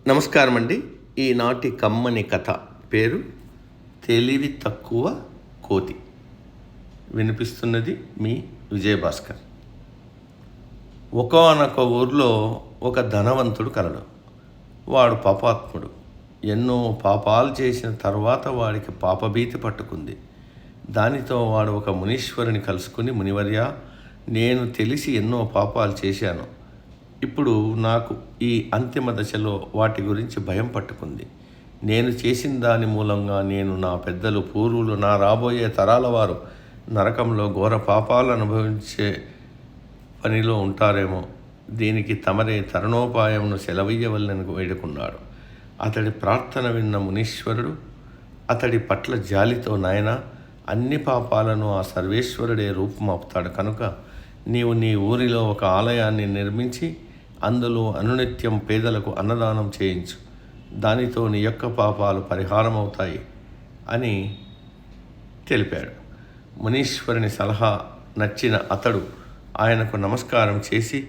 నమస్కారం అండి. ఈనాటి కమ్మని కథ పేరు తెలివి తక్కువ కోతి. వినిపిస్తున్నది మీ విజయభాస్కర్. ఒకానొక ఊర్లో ఒక ధనవంతుడు కలడు. వాడు పాపాత్ముడు. ఎన్నో పాపాలు చేసిన తర్వాత వాడికి పాపభీతి పట్టుకుంది. దానితో వాడు ఒక మునీశ్వరుని కలుసుకుని, మునివర్య, నేను తెలిసి ఎన్నో పాపాలు చేశాను. ఇప్పుడు నాకు ఈ అంతిమ దశలో వాటి గురించి భయం పట్టుకుంది. నేను చేసిన దాని మూలంగా నేను, నా పెద్దలు, పూర్వులు, నా రాబోయే తరాల వారు నరకంలో ఘోర పాపాలు అనుభవించే పనిలో ఉంటారేమో. దీనికి తమరే తరుణోపాయంను సెలవీయవల్లని వేడుకున్నాడు. అతడి ప్రార్థన విన్న మునీశ్వరుడు అతడి పట్ల జాలితో, నాయన, అన్ని పాపాలను ఆ సర్వేశ్వరుడే రూపుమాపుతాడు కనుక నీవు నీ ఊరిలో ఒక ఆలయాన్ని నిర్మించి అందులో అనునిత్యం పేదలకు అన్నదానం చేయించు. దానితో నీ యొక్క పాపాలు పరిహారమవుతాయి అని తెలిపాడు. మునీశ్వరుని సలహా నచ్చిన అతడు ఆయనకు నమస్కారం చేసి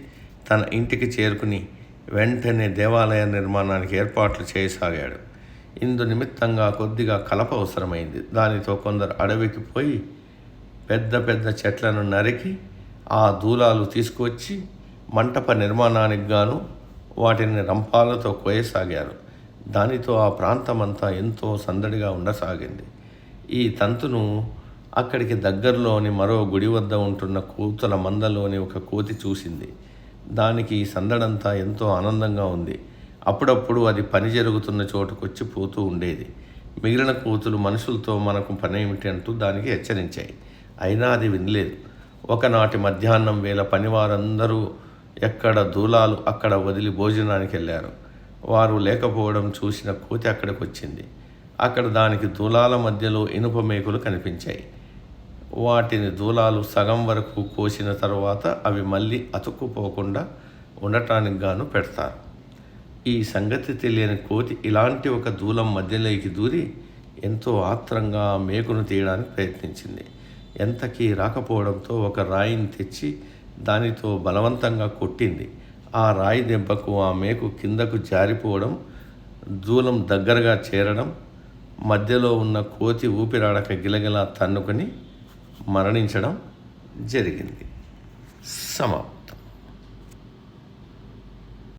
తన ఇంటికి చేరుకుని వెంటనే దేవాలయ నిర్మాణానికి ఏర్పాట్లు చేయసాగాడు. ఇందు నిమిత్తంగా కొద్దిగా కలప అవసరమైంది. దానితో కొందరు అడవికి పోయి పెద్ద పెద్ద చెట్లను నరికి ఆ దూలాలు తీసుకువచ్చి మంటప నిర్మాణానికి గాను వాటిని రంపాలతో కోయసాగారు. దానితో ఆ ప్రాంతమంతా ఎంతో సందడిగా ఉండసాగింది. ఈ తంతును అక్కడికి దగ్గరలోని మరో గుడి వద్ద ఉంటున్న కూతుల మందలోని ఒక కోతి చూసింది. దానికి ఈ సందడంతా ఎంతో ఆనందంగా ఉంది. అప్పుడప్పుడు అది పని జరుగుతున్న చోటుకొచ్చి పోతూ ఉండేది. మిగిలిన కోతులు మనుషులతో మనకు పనేమిటి అంటూ దానికి హెచ్చరించాయి. అయినా అది వినలేదు. ఒకనాటి మధ్యాహ్నం వేళ పనివారందరూ ఎక్కడ దూలాలు అక్కడ వదిలి భోజనానికి వెళ్ళారు. వారు లేకపోవడం చూసిన కోతి అక్కడికి వచ్చింది. అక్కడ దానికి దూలాల మధ్యలో ఇనుప మేకులు కనిపించాయి. వాటిని దూలాలు సగం వరకు కోసిన తర్వాత అవి మళ్ళీ అతుక్కుపోకుండా ఉండటానికి గాను పెడతారు. ఈ సంగతి తెలియని కోతి ఇలాంటి ఒక దూలం మధ్యలోకి దూరి ఎంతో ఆత్రంగా ఆ మేకును తీయడానికి ప్రయత్నించింది. ఎంతకీ రాకపోవడంతో ఒక రాయిని తెచ్చి దానితో బలవంతంగా కొట్టింది. ఆ రాయి దెబ్బకు ఆ మేకు కిందకు జారిపోవడం, దూలం దగ్గరగా చేరడం, మధ్యలో ఉన్న కోతి ఊపిరాడక గిలగిలా తన్నుకొని మరణించడం జరిగింది. సమాప్తం.